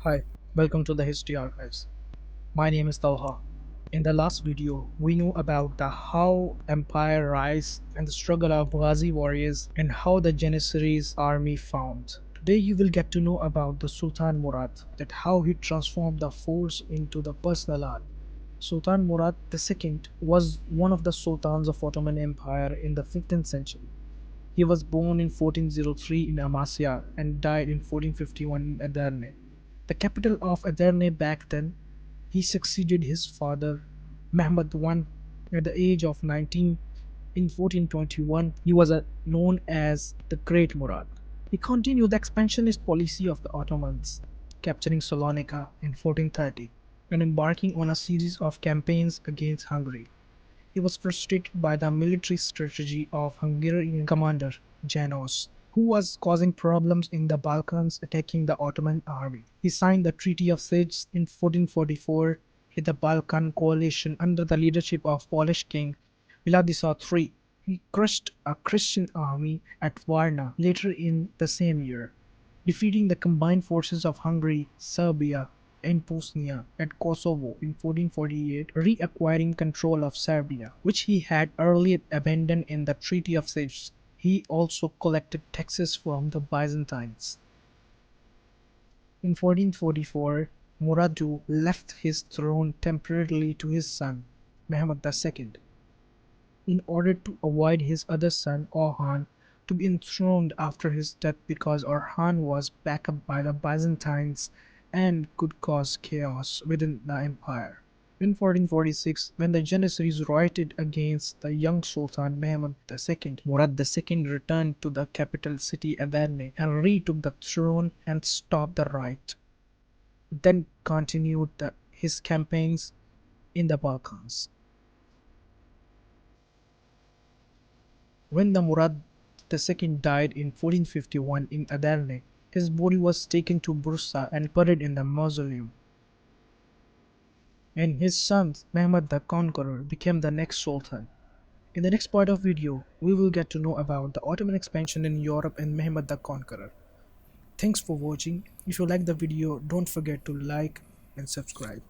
Hi, welcome to the History Archives. My name is Talha. In the last video, we knew about the how empire rise and the struggle of Ghazi warriors and how the Janissaries army found. Today you will get to know about the Sultan Murad, that how he transformed the force into the personal art. Sultan Murad II was one of the sultans of Ottoman Empire in the 15th century. He was born in 1403 in Amasya and died in 1451 in Edirne, the capital of Edirne back then. He succeeded his father, Mehmed I, at the age of 19 in 1421. He was known as the Great Murad. He continued the expansionist policy of the Ottomans, capturing Salonika in 1430 and embarking on a series of campaigns against Hungary. He was frustrated by the military strategy of Hungarian commander Janos, who was causing problems in the Balkans, attacking the Ottoman army. He signed the Treaty of Szeged in 1444 with the Balkan coalition under the leadership of Polish king Vladislav III. He crushed a Christian army at Varna later in the same year, defeating the combined forces of Hungary, Serbia, and Bosnia and Kosovo in 1448, reacquiring control of Serbia, which he had earlier abandoned in the Treaty of Szeged. He also collected taxes from the Byzantines. In 1444, Murad II left his throne temporarily to his son, Mehmed II, in order to avoid his other son, Orhan, to be enthroned after his death, because Orhan was backed up by the Byzantines and could cause chaos within the empire. In 1446, when the Janissaries rioted against the young Sultan Mehmed II, Murad II returned to the capital city Edirne and retook the throne and stopped the riot. Then continued his campaigns in the Balkans. When the Murad II died in 1451 in Edirne, his body was taken to Bursa and buried in the mausoleum. And his son, Mehmed the Conqueror, became the next Sultan. In the next part of video, we will get to know about the Ottoman expansion in Europe and Mehmed the Conqueror. Thanks for watching. If you like the video, don't forget to like and subscribe.